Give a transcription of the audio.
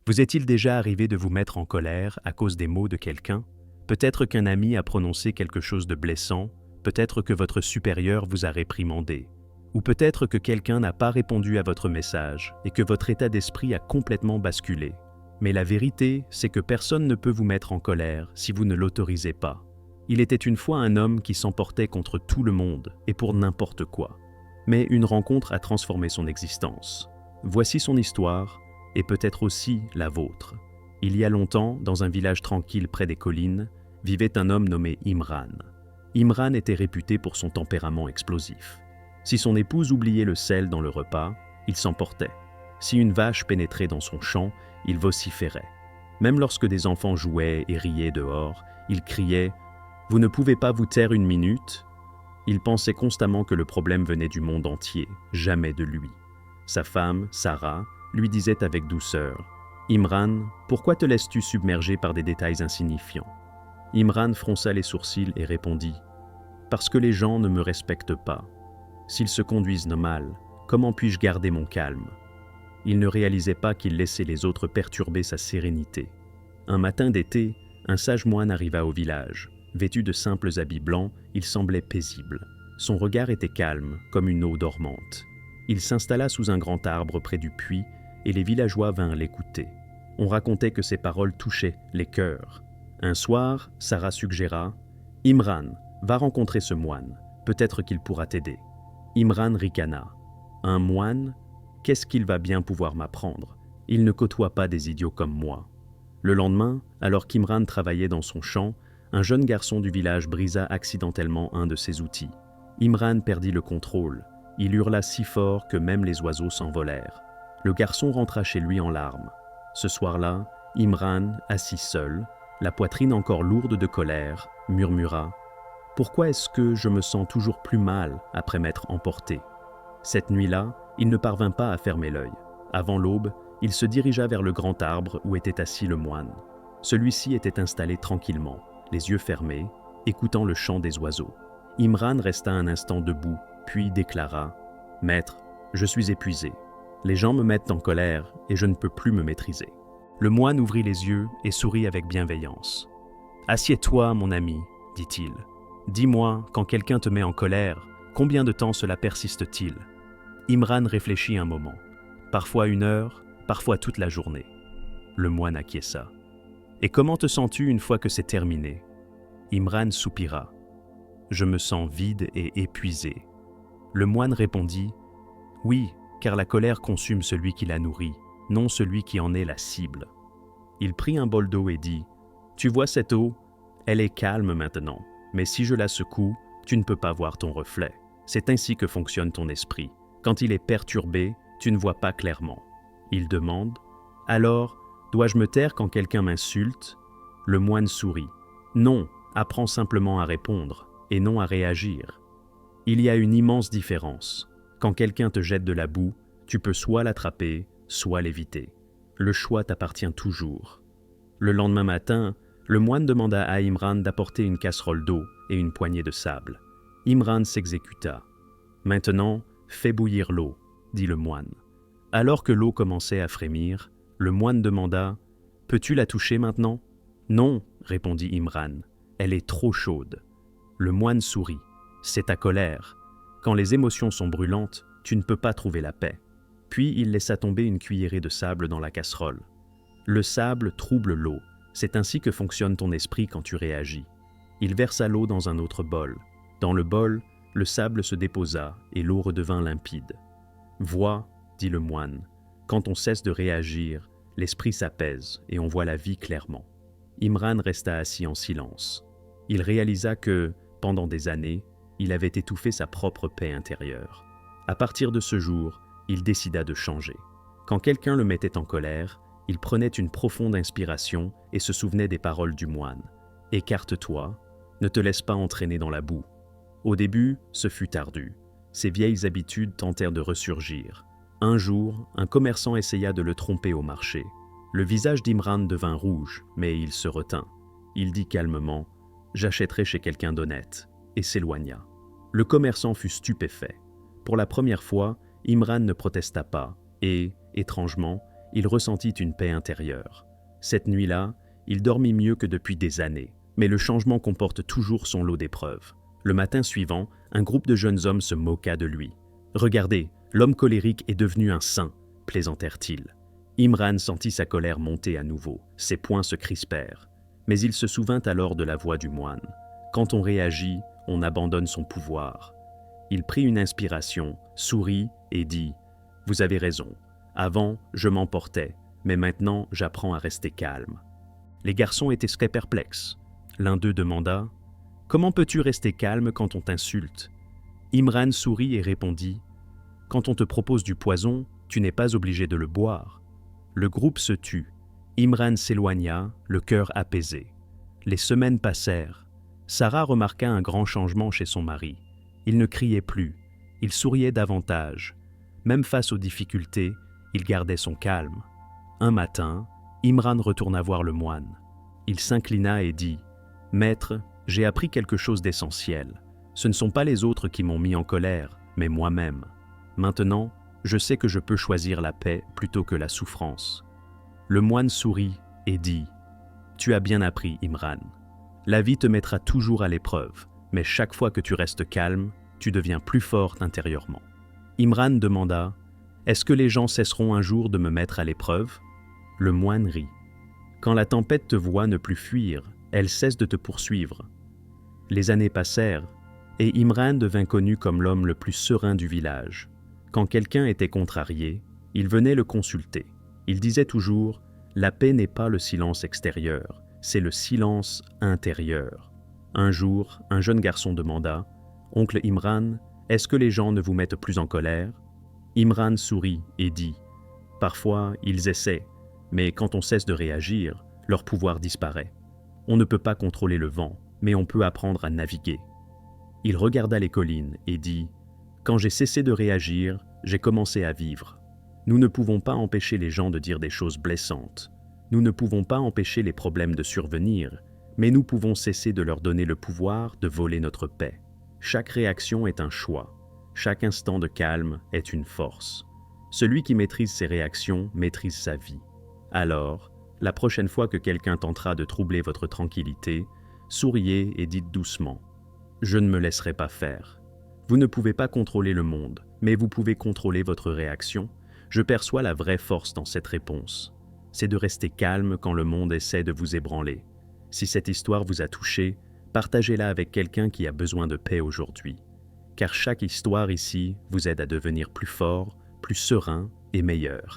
Vous est-il déjà arrivé de vous mettre en colère à cause des mots de quelqu'un? Peut-être qu'un ami a prononcé quelque chose de blessant, peut-être que votre supérieur vous a réprimandé, ou peut-être que quelqu'un n'a pas répondu à votre message et que votre état d'esprit a complètement basculé. Mais la vérité, c'est que personne ne peut vous mettre en colère si vous ne l'autorisez pas. Il était une fois un homme qui s'emportait contre tout le monde et pour n'importe quoi. Mais une rencontre a transformé son existence. Voici son histoire, et peut-être aussi la vôtre. Il y a longtemps, dans un village tranquille près des collines, vivait un homme nommé Imran. Imran était réputé pour son tempérament explosif. Si son épouse oubliait le sel dans le repas, il s'emportait. Si une vache pénétrait dans son champ, il vociférait. Même lorsque des enfants jouaient et riaient dehors, il criait « Vous ne pouvez pas vous taire une minute ?» Il pensait constamment que le problème venait du monde entier, jamais de lui. Sa femme, Sarah, lui disait avec douceur « Imran, pourquoi te laisses-tu submerger par des détails insignifiants ?» Imran fronça les sourcils et répondit « Parce que les gens ne me respectent pas. S'ils se conduisent mal, comment puis-je garder mon calme ?» Il ne réalisait pas qu'il laissait les autres perturber sa sérénité. Un matin d'été, un sage moine arriva au village. Vêtu de simples habits blancs, il semblait paisible. Son regard était calme, comme une eau dormante. Il s'installa sous un grand arbre près du puits et les villageois vinrent l'écouter. On racontait que ses paroles touchaient les cœurs. Un soir, Sarah suggéra « Imran, va rencontrer ce moine, peut-être qu'il pourra t'aider. » Imran ricana. « Un moine ? Qu'est-ce qu'il va bien pouvoir m'apprendre? Il ne côtoie pas des idiots comme moi. » Le lendemain, alors qu'Imran travaillait dans son champ, un jeune garçon du village brisa accidentellement un de ses outils. Imran perdit le contrôle. Il hurla si fort que même les oiseaux s'envolèrent. Le garçon rentra chez lui en larmes. Ce soir-là, Imran, assis seul, la poitrine encore lourde de colère, murmura « Pourquoi est-ce que je me sens toujours plus mal après m'être emporté ?» Cette nuit-là, il ne parvint pas à fermer l'œil. Avant l'aube, il se dirigea vers le grand arbre où était assis le moine. Celui-ci était installé tranquillement, les yeux fermés, écoutant le chant des oiseaux. Imran resta un instant debout, puis déclara « Maître, je suis épuisé. Les gens me mettent en colère et je ne peux plus me maîtriser. » Le moine ouvrit les yeux et sourit avec bienveillance. « Assieds-toi, mon ami, dit-il. Dis-moi, quand quelqu'un te met en colère, combien de temps cela persiste-t-il » Imran réfléchit un moment. Parfois 1 heure, parfois toute la journée. Le moine acquiesça. « Et comment te sens-tu une fois que c'est terminé » Imran soupira. « Je me sens vide et épuisé. » Le moine répondit « Oui, car la colère consume celui qui la nourrit, non celui qui en est la cible. » Il prit un bol d'eau et dit « Tu vois cette eau? Elle est calme maintenant, mais si je la secoue, tu ne peux pas voir ton reflet. C'est ainsi que fonctionne ton esprit. Quand il est perturbé, tu ne vois pas clairement. » Il demande « Alors, dois-je me taire quand quelqu'un m'insulte ?» Le moine sourit. « Non, apprends simplement à répondre, et non à réagir. Il y a une immense différence. Quand quelqu'un te jette de la boue, tu peux soit l'attraper, soit l'éviter. Le choix t'appartient toujours. » Le lendemain matin, le moine demanda à Imran d'apporter une casserole d'eau et une poignée de sable. Imran s'exécuta. « Maintenant, fais bouillir l'eau, » dit le moine. Alors que l'eau commençait à frémir, le moine demanda « Peux-tu la toucher maintenant ?»« Non, » répondit Imran, « elle est trop chaude. » Le moine sourit. « C'est ta colère. Quand les émotions sont brûlantes, tu ne peux pas trouver la paix. » Puis il laissa tomber une cuillerée de sable dans la casserole. Le sable trouble l'eau. C'est ainsi que fonctionne ton esprit quand tu réagis. Il versa l'eau dans un autre bol. Dans le bol, le sable se déposa et l'eau redevint limpide. « Vois, » dit le moine, « quand on cesse de réagir, l'esprit s'apaise et on voit la vie clairement. » Imran resta assis en silence. Il réalisa que, pendant des années, il avait étouffé sa propre paix intérieure. À partir de ce jour, il décida de changer. Quand quelqu'un le mettait en colère, il prenait une profonde inspiration et se souvenait des paroles du moine. « Écarte-toi, ne te laisse pas entraîner dans la boue. » Au début, ce fut ardu. Ses vieilles habitudes tentèrent de ressurgir. Un jour, un commerçant essaya de le tromper au marché. Le visage d'Imran devint rouge, mais il se retint. Il dit calmement « J'achèterai chez quelqu'un d'honnête » et s'éloigna. Le commerçant fut stupéfait. Pour la première fois, Imran ne protesta pas et, étrangement, il ressentit une paix intérieure. Cette nuit-là, il dormit mieux que depuis des années. Mais le changement comporte toujours son lot d'épreuves. Le matin suivant, un groupe de jeunes hommes se moqua de lui. « Regardez, l'homme colérique est devenu un saint », plaisantèrent-ils. Imran sentit sa colère monter à nouveau. Ses poings se crispèrent. Mais il se souvint alors de la voix du moine. Quand on réagit, on abandonne son pouvoir. Il prit une inspiration, sourit et dit « Vous avez raison. Avant, je m'emportais, mais maintenant, j'apprends à rester calme. » Les garçons étaient très perplexes. L'un d'eux demanda « Comment peux-tu rester calme quand on t'insulte ?» Imran sourit et répondit « Quand on te propose du poison, tu n'es pas obligé de le boire. » Le groupe se tut. Imran s'éloigna, le cœur apaisé. Les semaines passèrent. Sarah remarqua un grand changement chez son mari. Il ne criait plus, il souriait davantage. Même face aux difficultés, il gardait son calme. Un matin, Imran retourna voir le moine. Il s'inclina et dit « Maître, j'ai appris quelque chose d'essentiel. Ce ne sont pas les autres qui m'ont mis en colère, mais moi-même. Maintenant, je sais que je peux choisir la paix plutôt que la souffrance. » Le moine sourit et dit « Tu as bien appris, Imran. La vie te mettra toujours à l'épreuve, mais chaque fois que tu restes calme, tu deviens plus forte intérieurement. » Imran demanda « Est-ce que les gens cesseront un jour de me mettre à l'épreuve ?» Le moine rit. « Quand la tempête te voit ne plus fuir, elle cesse de te poursuivre. » Les années passèrent, et Imran devint connu comme l'homme le plus serein du village. Quand quelqu'un était contrarié, il venait le consulter. Il disait toujours « La paix n'est pas le silence extérieur, c'est le silence intérieur. » Un jour, un jeune garçon demanda « Oncle Imran, est-ce que les gens ne vous mettent plus en colère ?» Imran sourit et dit « Parfois, ils essaient, mais quand on cesse de réagir, leur pouvoir disparaît. On ne peut pas contrôler le vent, mais on peut apprendre à naviguer. » Il regarda les collines et dit « Quand j'ai cessé de réagir, j'ai commencé à vivre. Nous ne pouvons pas empêcher les gens de dire des choses blessantes. Nous ne pouvons pas empêcher les problèmes de survenir, mais nous pouvons cesser de leur donner le pouvoir de voler notre paix. Chaque réaction est un choix. Chaque instant de calme est une force. Celui qui maîtrise ses réactions maîtrise sa vie. Alors, la prochaine fois que quelqu'un tentera de troubler votre tranquillité, souriez et dites doucement « Je ne me laisserai pas faire. » Vous ne pouvez pas contrôler le monde, mais vous pouvez contrôler votre réaction. Je perçois la vraie force dans cette réponse. C'est de rester calme quand le monde essaie de vous ébranler. Si cette histoire vous a touché, partagez-la avec quelqu'un qui a besoin de paix aujourd'hui. Car chaque histoire ici vous aide à devenir plus fort, plus serein et meilleur.